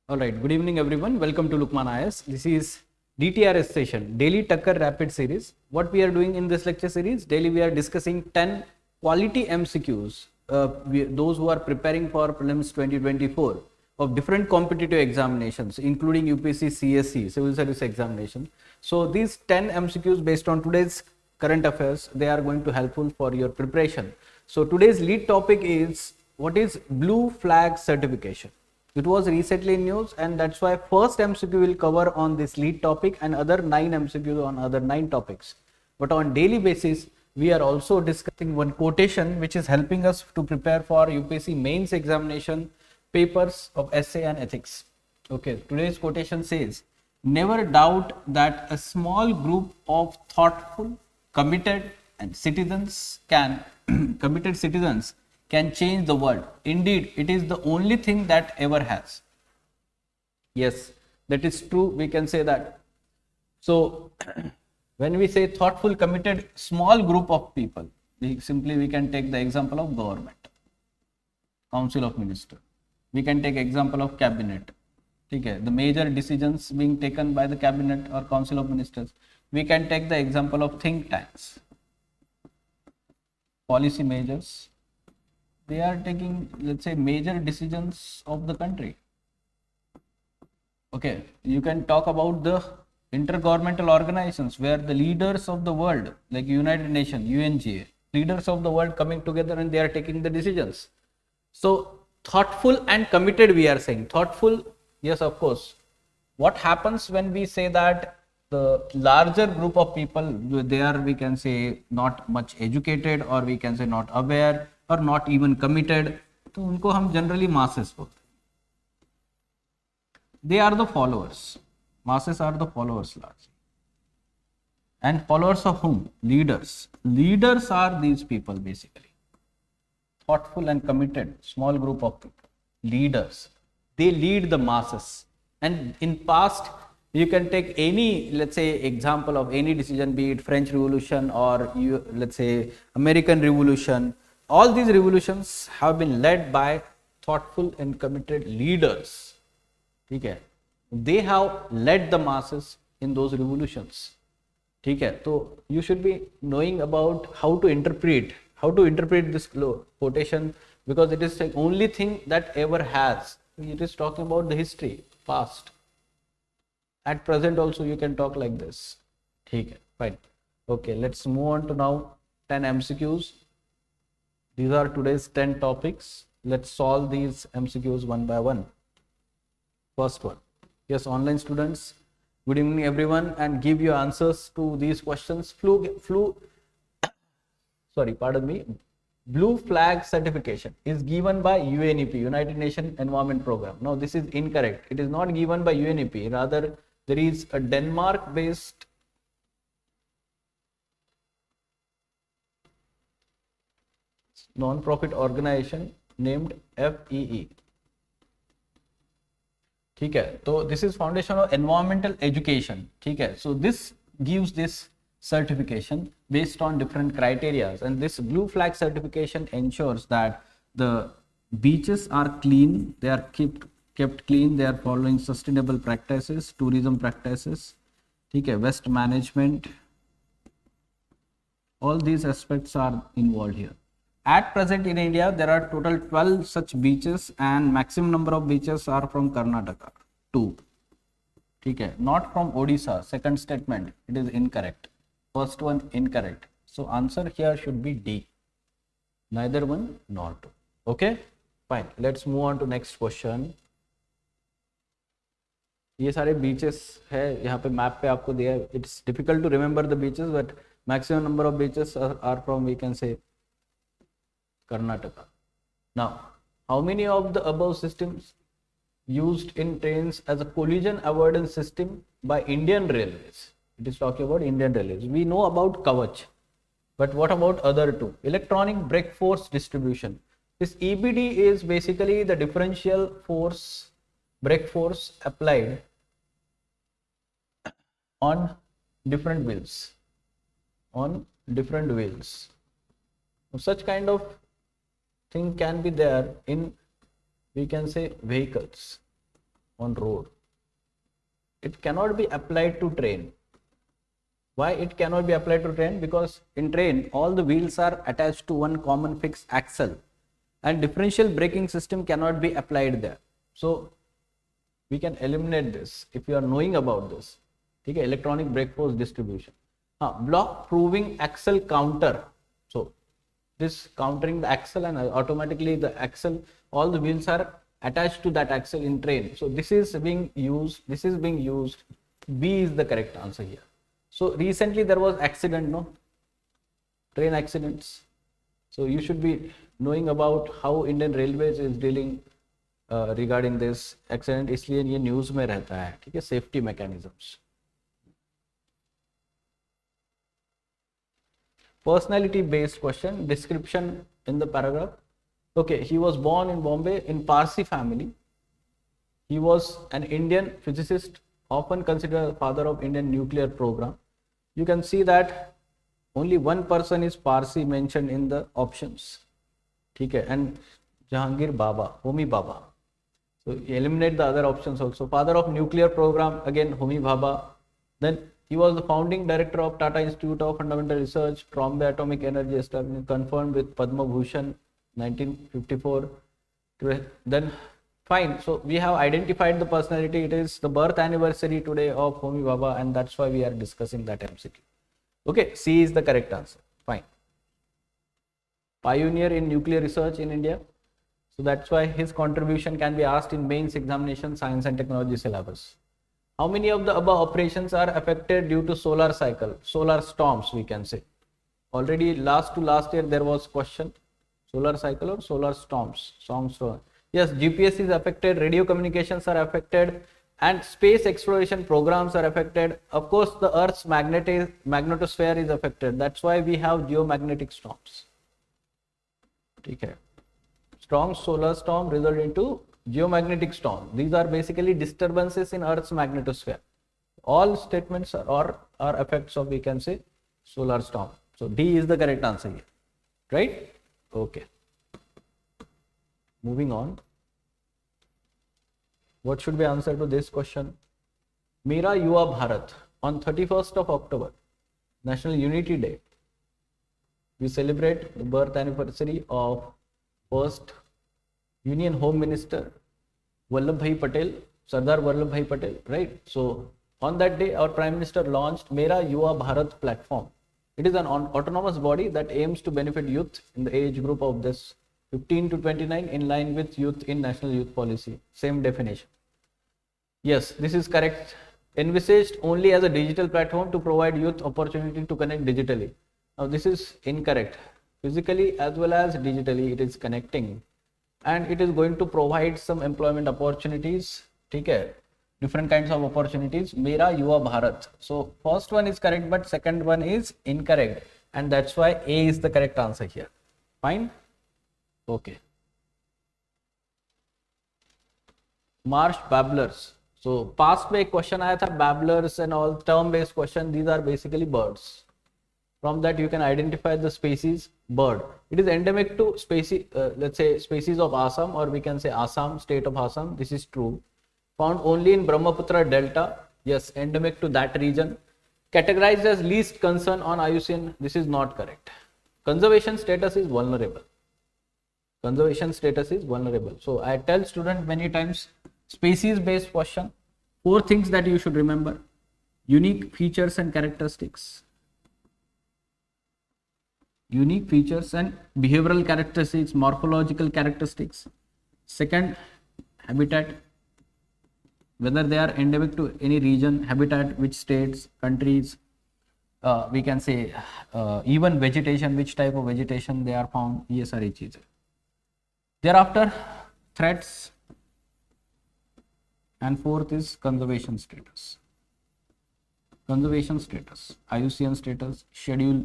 All right, good evening everyone. Welcome to Lukmaan IAS. This is DTRS session, Daily Takkar Rapid Series. What we are doing in this lecture series, daily we are discussing 10 quality MCQs, those who are preparing for Prelims 2024 of different competitive examinations, including UPSC CSE, Civil Service Examination. So these 10 MCQs based on today's current affairs, they are going to helpful for your preparation. So today's lead topic is what is blue flag certification. It was recently in news, and that's why first MCQ will cover on this lead topic and other 9 MCQs on other 9 topics. But on daily basis, we are also discussing one quotation which is helping us to prepare for UPSC mains examination papers of essay and ethics. Okay, today's quotation says, never doubt that a small group of thoughtful, committed citizens can change the world. Indeed, it is the only thing that ever has. Yes, that is true. We can say that. So, when we say thoughtful, committed, small group of people, we can take the example of government, Council of Ministers. We can take example of cabinet. Okay, the major decisions being taken by the cabinet or Council of Ministers. We can take the example of think tanks, policy majors. They are taking, let's say, major decisions of the country. Okay, you can talk about the intergovernmental organizations where the leaders of the world, like United Nations, UNGA, leaders of the world coming together and they are taking the decisions. So, thoughtful and committed, we are saying. Thoughtful, yes, of course. What happens when we say that the larger group of people, they are, we can say, not much educated, or we can say not aware, or not even committed, तो उनको हम generally masses बोलते हैं. They are the followers. Masses are the followers largely. And followers of whom? Leaders. Leaders are these people basically. Thoughtful and committed, small group of people. Leaders. They lead the masses. And in past, you can take any, let's say, example of any decision, be it French Revolution or let's say American Revolution. All these revolutions have been led by thoughtful and committed leaders. Okay. They have led the masses in those revolutions. Okay. So you should be knowing about how to interpret this quotation, because it is the only thing that ever has. It is talking about the history, past. At present also you can talk like this. Okay, fine. Okay, let's move on to now 10 MCQs. These are today's 10 topics. Let's solve these MCQs one by one. First one. Yes, online students, good evening everyone, and give your answers to these questions. Blue flag certification is given by UNEP, United Nations Environment Program. No, this is incorrect. It is not given by UNEP. Rather, there is a Denmark-based non-profit organization named FEE. ठीक है, तो this is Foundation of Environmental Education. ठीक है, so this gives this certification based on different criteria, and this blue flag certification ensures that the beaches are clean, they are kept clean, they are following sustainable practices, tourism practices, ठीक है, waste management, all these aspects are involved here. At present in India, there are total 12 such beaches, and maximum number of beaches are from Karnataka, 2. Okay, not from Odisha. Second statement, it is incorrect. First one, incorrect. So answer here should be D. Neither one nor 2. Okay, fine. Let's move on to next question. ये सारे beaches है यहाँ पे map पे आपको दिया है. It's difficult to remember the beaches, but maximum number of beaches are from, we can say, Karnataka. Now, how many of the above systems used in trains as a collision avoidance system by Indian Railways? It is talking about Indian Railways. We know about Kavach, but what about other two? Electronic brake force distribution. This EBD is basically the differential force, brake force applied on different wheels. Such kind of thing can be there in, we can say, vehicles. on road. It cannot be applied to train. Why it cannot be applied to train? Because in train, all the wheels are attached to one common fixed axle, and differential braking system cannot be applied there. So we can eliminate this if you are knowing about this. Okay, electronic brake force distribution. Block proving axle counter. So this countering the axle, and automatically the axle, all the wheels are attached to that axle in train. So this is being used. B is the correct answer here. So recently there was accident, no? Train accidents. So you should be knowing about how Indian Railways is dealing regarding this accident. इसलिए ये news में रहता है, ठीक है? Safety mechanisms. Personality based question, description in the paragraph. Okay, he was born in Bombay in Parsi family. He was an Indian physicist, often considered father of Indian nuclear program. You can see that only one person is Parsi mentioned in the options. Okay, and Jahangir Baba, Homi Baba. So eliminate the other options also. Father of nuclear program, again Homi Baba. Then he was the founding director of Tata Institute of Fundamental Research, Bombay Atomic Energy Establishment, confirmed with Padma Bhushan 1954. Then fine, so we have identified the personality. It is the birth anniversary today of Homi Baba, and that's why we are discussing that MCQ. Okay, C is the correct answer. Fine. Pioneer in nuclear research in India. So that's why his contribution can be asked in mains examination, science and technology syllabus. How many of the above operations are affected due to solar cycle, solar storms, we can say? Already last year there was question, solar cycle or solar storms. Yes, GPS is affected, radio communications are affected, and space exploration programs are affected. Of course, the Earth's magnetosphere is affected. That's why we have geomagnetic storms. Okay. Strong solar storm result into geomagnetic storm. These are basically disturbances in Earth's magnetosphere. All statements are effects of, we can say, solar storm. So D is the correct answer here, right? Okay. Moving on. What should be answer to this question? Mera Yuva Bharat, on 31st of October, National Unity Day, we celebrate the birth anniversary of first Union Home Minister Vallabhbhai Patel, Sardar Vallabhbhai Patel, right? So on that day, our Prime Minister launched Mera Yuva Bharat platform. It is an autonomous body that aims to benefit youth in the age group of this 15 to 29 in line with youth in National Youth Policy. Same definition. Yes, this is correct. Envisaged only as a digital platform to provide youth opportunity to connect digitally. Now this is incorrect. Physically as well as digitally it is connecting, and it is going to provide some employment opportunities. Okay, different kinds of opportunities. Mera Yuva Bharat. So first one is correct, but second one is incorrect, and that's why A is the correct answer here. Fine. Okay. Marsh babblers. So past में एक question आया था, babblers and all term based question. These are basically birds. From that you can identify the species bird. It is endemic to species, let's say species of Assam, or we can say Assam, state of Assam. This is true. Found only in Brahmaputra Delta. Yes, endemic to that region. Categorized as least concern on IUCN. This is not correct. Conservation status is vulnerable. Conservation status is vulnerable. So I tell students many times, species based question, 4 things that you should remember: unique features and characteristics. Unique features and behavioral characteristics, morphological characteristics. Second, habitat, whether they are endemic to any region, habitat, which states, countries, we can say even vegetation, which type of vegetation they are found. ये सारी चीजें. Thereafter, threats, and fourth is conservation status. Conservation status, IUCN status, schedule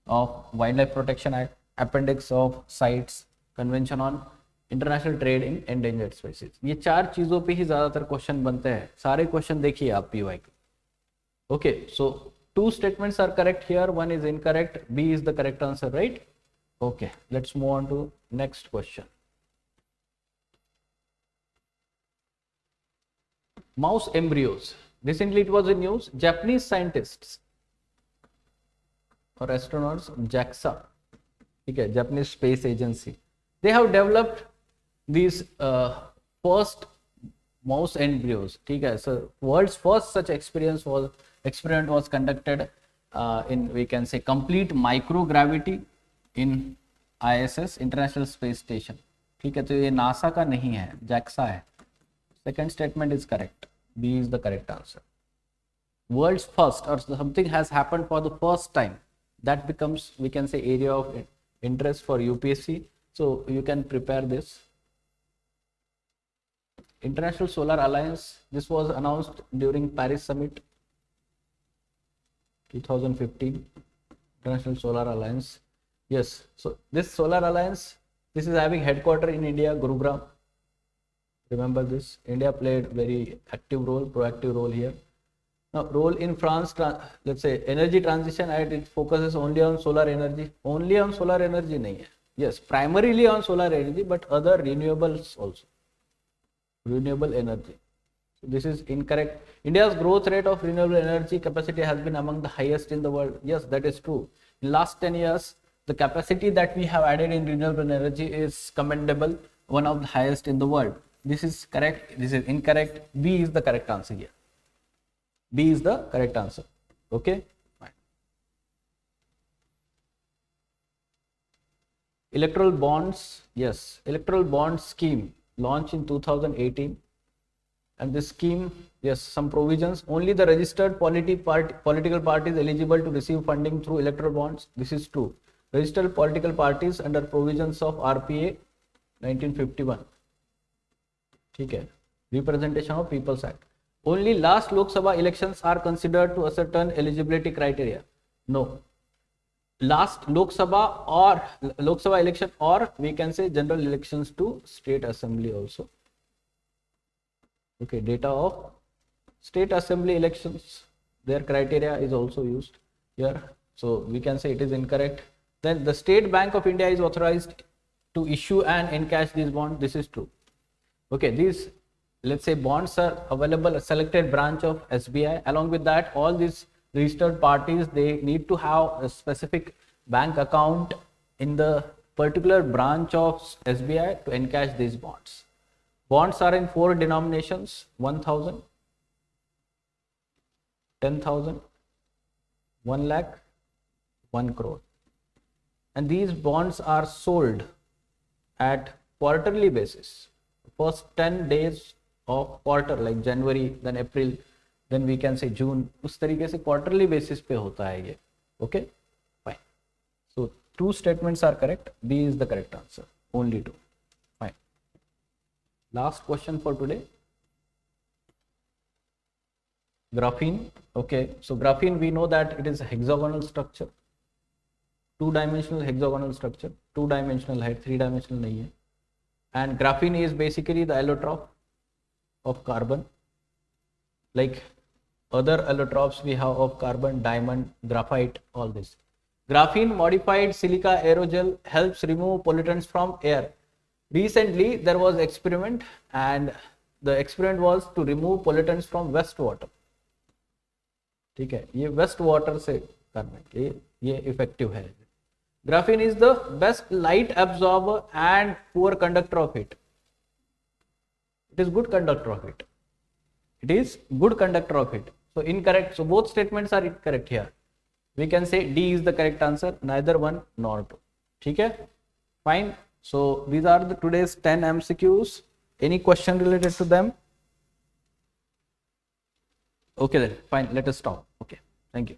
of Wildlife Protection Act, appendix of CITES, Convention on International Trade in Endangered Species. ये 4 चीजों पे ही ज्यादातर question बनते हैं. सारे क्वेश्चन देखिए आप PY के. Okay, so 2 statements are correct here, 1 is incorrect. B is the correct answer, right? Okay, let's move on to next question. mouse embryos. Recently it was in news. Japanese scientists or astronauts, JAXA, okay, Japanese Space Agency, they have developed these first mouse embryos. Okay, so world's first such experiment was conducted in, we can say, complete microgravity in ISS, International Space Station. ठीक है, तो ये NASA का नहीं है, JAXA है. Second statement is correct. B is the correct answer. World's first, or something has happened for the first time, that becomes, we can say, area of interest for UPSC. So you can prepare this. International Solar Alliance, this was announced during Paris Summit 2015. International Solar Alliance. Yes, so this Solar Alliance, this is having headquarters in India, Gurugram. Remember this. India played very active role, proactive role here. Now, role in France, let's say energy transition, and it focuses only on solar energy. Only on solar energy nahi hai. Yes, primarily on solar energy, but other renewables also. Renewable energy. So this is incorrect. India's growth rate of renewable energy capacity has been among the highest in the world. Yes, that is true. In last 10 years, the capacity that we have added in renewable energy is commendable, one of the highest in the world. This is correct. This is incorrect. B is the correct answer here. B is the correct answer. Okay. Fine. Electoral bonds. Yes, electoral bond scheme launched in 2018, and this scheme, yes, some provisions. Only the registered political parties eligible to receive funding through electoral bonds. This is true. Registered political parties under provisions of RPA 1951. Okay. Representation of People's Act. Only last Lok Sabha elections are considered to ascertain eligibility criteria. No. Last Lok Sabha election, or we can say general elections to State Assembly also. Okay, data of State Assembly elections, their criteria is also used here. So we can say it is incorrect. Then the State Bank of India is authorized to issue and encash these bonds. This is true. Okay, these, let's say, bonds are available at selected branch of SBI. Along with that, all these registered parties, they need to have a specific bank account in the particular branch of SBI to encash these bonds. Bonds are in 4 denominations: 1,000, 10,000, 1 lakh, 1 crore. And these bonds are sold at quarterly basis. First 10 days of quarter, like January, then April, then we can say June. उस तरीके से quarterly basis पे होता है ये. Okay, fine. So 2 statements are correct. B is the correct answer. Only 2. Fine. Last question for today. Graphene. Okay, so graphene, we know that it is a hexagonal structure. 2-dimensional hexagonal structure. 2-dimensional है, 3-dimensional नहीं है. And graphene is basically the allotrope of carbon. Like other allotropes we have of carbon, diamond, graphite, all this. Graphene modified silica aerogel helps remove pollutants from air. Recently there was experiment, and the experiment was to remove pollutants from wastewater. ठीक है, ये wastewater से करना, ये effective है. Graphene is the best light absorber and poor conductor of heat. It is good conductor of heat. It is good conductor of heat. So incorrect. So both statements are incorrect here. We can say D is the correct answer. Neither 1 nor 2. ठीक है? Fine. So these are the today's 10 MCQs. Any question related to them? Okay then. Fine. Let us stop. Okay. Thank you.